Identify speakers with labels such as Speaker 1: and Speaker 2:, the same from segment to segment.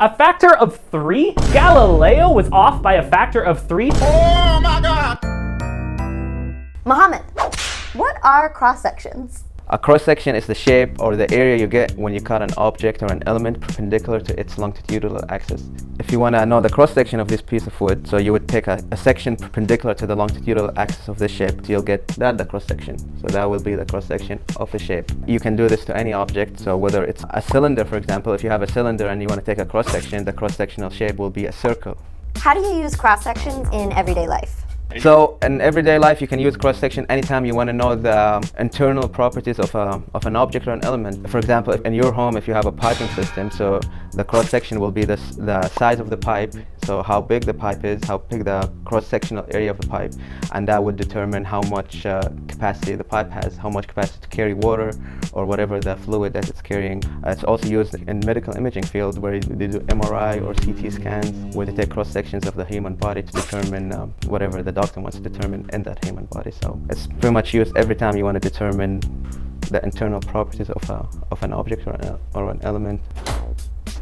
Speaker 1: A factor of 3? Galileo was off by a factor of 3?
Speaker 2: Oh my God!
Speaker 3: Mohammed, what are cross-sections?
Speaker 4: A cross-section is the shape or the area you get when you cut an object or an element perpendicular to its longitudinal axis. If you want to know the cross-section of this piece of wood, so you would take a section perpendicular to the longitudinal axis of this shape, so you'll get that the cross-section. So that will be the cross-section of the shape. You can do this to any object, so whether it's a cylinder, for example, if you have a cylinder and you want to take a cross-section, the cross-sectional shape will be a circle.
Speaker 3: How do you use cross-sections in everyday life?
Speaker 4: So in everyday life, you can use cross-section anytime you want to know the internal properties of an object or an element. For example, in your home, if you have a piping system, so the cross-section will be the size of the pipe, so how big the pipe is, how big the cross-sectional area of the pipe, and that would determine how much capacity the pipe has, how much capacity to carry water or whatever the fluid that it's carrying. It's also used in medical imaging field where they do MRI or CT scans, where they take cross-sections of the human body to determine whatever the doctor wants to determine in that human body. So it's pretty much used every time you want to determine the internal properties of an object or an element.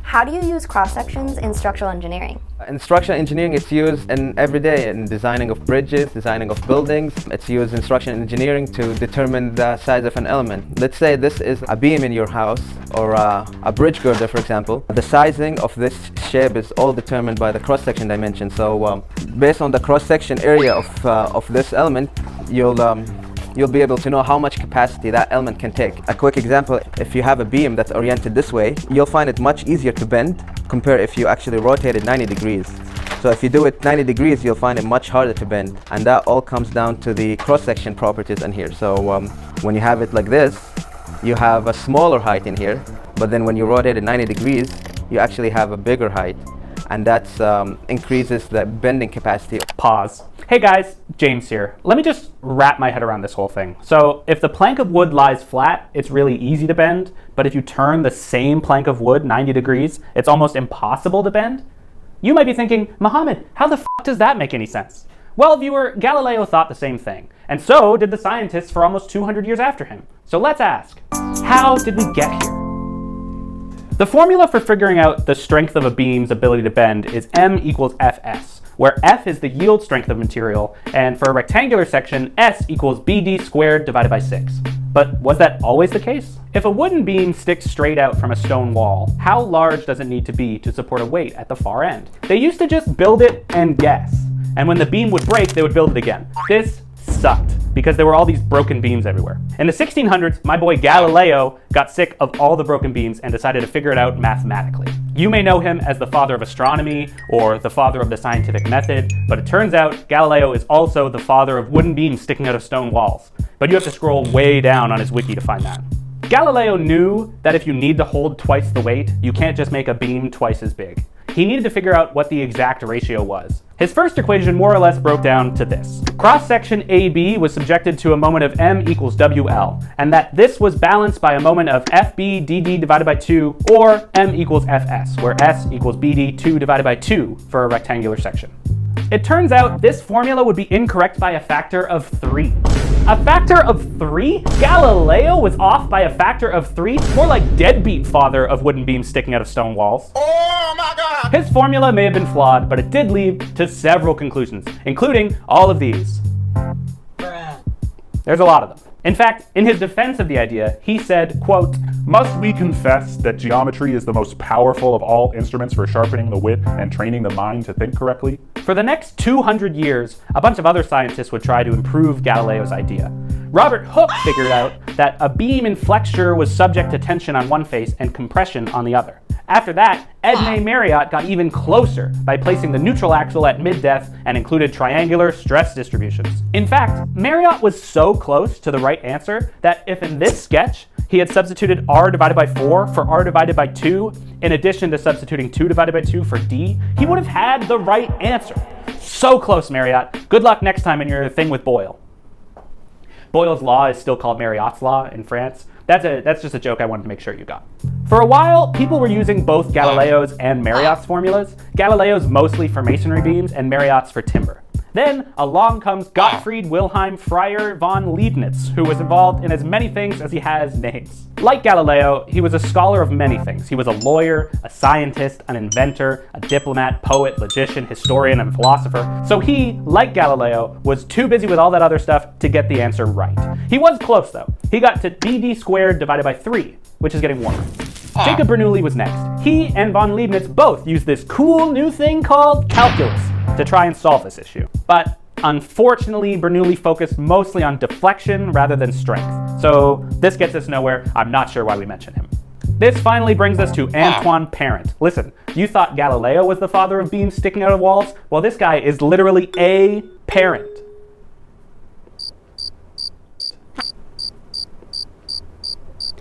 Speaker 3: How do you use cross-sections in structural engineering?
Speaker 4: In structural engineering, it's used in every day in designing of bridges, designing of buildings. It's used in structural engineering to determine the size of an element. Let's say this is a beam in your house or a bridge girder, for example. The sizing of this shape is all determined by the cross-section dimension. So based on the cross-section area of this element, you'll be able to know how much capacity that element can take. A quick example, if you have a beam that's oriented this way, you'll find it much easier to bend compared if you actually rotate it 90 degrees. So if you do it 90 degrees, you'll find it much harder to bend. And that all comes down to the cross-section properties in here. So when you have it like this, you have a smaller height in here, but then when you rotate it 90 degrees, you actually have a bigger height. And that increases the bending capacity.
Speaker 1: Pause. Hey guys, James here. Let me just wrap my head around this whole thing. So if the plank of wood lies flat, it's really easy to bend, but if you turn the same plank of wood 90 degrees, it's almost impossible to bend? You might be thinking, Mohammed, how the f does that make any sense? Well, viewer, Galileo thought the same thing, and so did the scientists for almost 200 years after him. So let's ask, how did we get here? The formula for figuring out the strength of a beam's ability to bend is M equals Fs, where F is the yield strength of material, and for a rectangular section, S equals BD squared divided by 6. But was that always the case? If a wooden beam sticks straight out from a stone wall, how large does it need to be to support a weight at the far end? They used to just build it and guess, and when the beam would break, they would build it again. This sucked, because there were all these broken beams everywhere. In the 1600s, my boy Galileo got sick of all the broken beams and decided to figure it out mathematically. You may know him as the father of astronomy or the father of the scientific method, but it turns out Galileo is also the father of wooden beams sticking out of stone walls. But you have to scroll way down on his wiki to find that. Galileo knew that if you need to hold twice the weight, you can't just make a beam twice as big. He needed to figure out what the exact ratio was. His first equation more or less broke down to this. Cross-section AB was subjected to a moment of M equals WL, and that this was balanced by a moment of FB DD divided by 2, or M equals FS, where S equals BD 2 divided by 2 for a rectangular section. It turns out this formula would be incorrect by a factor of 3. A factor of 3? Galileo was off by a factor of 3? More like deadbeat father of wooden beams sticking out of stone walls.
Speaker 2: Oh my God!
Speaker 1: His formula may have been flawed, but it did lead to several conclusions, including all of these. There's a lot of them. In fact, in his defense of the idea, he said, quote,
Speaker 5: "Must we confess that geometry is the most powerful of all instruments for sharpening the wit and training the mind to think correctly?"
Speaker 1: For the next 200 years, a bunch of other scientists would try to improve Galileo's idea. Robert Hooke figured out that a beam in flexure was subject to tension on one face and compression on the other. After that, Edmé Mariotte got even closer by placing the neutral axle at mid-depth and included triangular stress distributions. In fact, Mariotte was so close to the right answer that if in this sketch he had substituted r divided by 4 for r divided by 2, in addition to substituting 2 divided by 2 for d, he would have had the right answer. So close, Mariotte. Good luck next time in your thing with Boyle. Boyle's law is still called Mariotte's law in France. That's just a joke I wanted to make sure you got. For a while, people were using both Galileo's and Mariotte's formulas. Galileo's mostly for masonry beams and Mariotte's for timber. Then along comes Gottfried Wilhelm Friar von Leibniz, who was involved in as many things as he has names. Like Galileo, he was a scholar of many things. He was a lawyer, a scientist, an inventor, a diplomat, poet, logician, historian, and philosopher. So he, like Galileo, was too busy with all that other stuff to get the answer right. He was close though. He got to BD squared divided by 3, which is getting warmer. Jacob Bernoulli was next. He and von Leibniz both used this cool new thing called calculus to try and solve this issue. But unfortunately, Bernoulli focused mostly on deflection rather than strength. So this gets us nowhere. I'm not sure why we mention him. This finally brings us to Antoine Parent. Listen, you thought Galileo was the father of beams sticking out of walls? Well, this guy is literally a parent.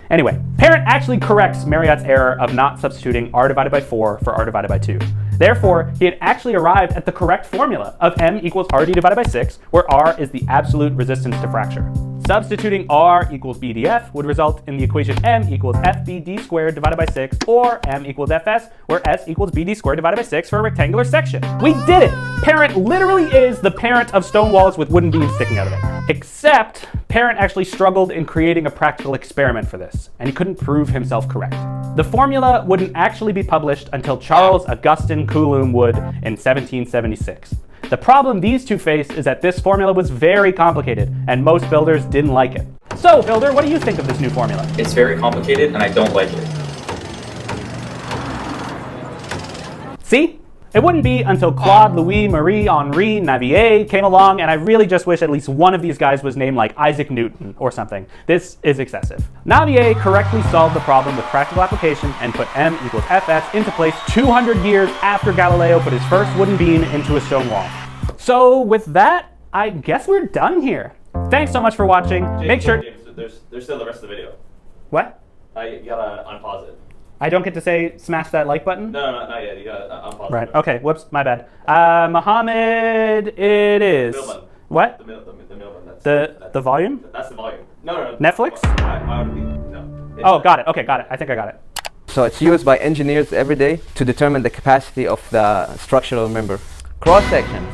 Speaker 1: Anyway, Parent actually corrects Marriott's error of not substituting r divided by 4 for r divided by 2. Therefore, he had actually arrived at the correct formula of m equals rd divided by 6, where r is the absolute resistance to fracture. Substituting r equals bdf would result in the equation m equals fbd squared divided by 6, or m equals fs, where s equals bd squared divided by 6 for a rectangular section. We did it! Parent literally is the parent of stone walls with wooden beams sticking out of it. Except, Parent actually struggled in creating a practical experiment for this, and he couldn't prove himself correct. The formula wouldn't actually be published until Charles Augustin Coulomb would in 1776. The problem these two faced is that this formula was very complicated, and most builders didn't like it. So, builder, what do you think of this new formula?
Speaker 6: It's very complicated and I don't like it.
Speaker 1: See? It wouldn't be until Claude Louis Marie Henri Navier came along, and I really just wish at least one of these guys was named like Isaac Newton or something. This is excessive. Navier correctly solved the problem with practical application and put m equals fs into place 200 years after Galileo put his first wooden beam into a stone wall. So with that, I guess we're done here. Thanks so much for watching. Make sure...
Speaker 6: There's still the rest of the video.
Speaker 1: What?
Speaker 6: You gotta unpause it.
Speaker 1: I don't get to say smash that like button?
Speaker 6: No, not yet. You gotta unpause it.
Speaker 1: Right, okay, whoops, my bad. Mohammed, it is.
Speaker 6: The middle button.
Speaker 1: What?
Speaker 6: The middle button.
Speaker 1: The volume?
Speaker 6: That's the volume. No.
Speaker 1: Netflix?
Speaker 6: Why would we? No.
Speaker 1: Oh, got it. Okay, got it. I think I got it.
Speaker 4: So it's used by engineers every day to determine the capacity of the structural member. Cross sections.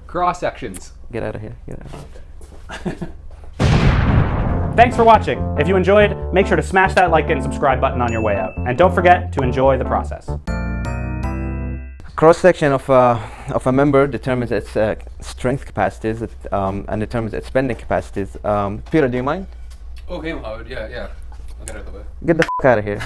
Speaker 7: Cross sections.
Speaker 4: Get out of here. Get out of here.
Speaker 1: Thanks for watching. If you enjoyed, make sure to smash that like and subscribe button on your way out. And don't forget to enjoy the process.
Speaker 4: Cross section of a member determines its strength capacities and determines its bending capacities. Peter, do you mind?
Speaker 7: Okay, Mohammed. Yeah. I'll get out of the way.
Speaker 4: Get the f*** out of here.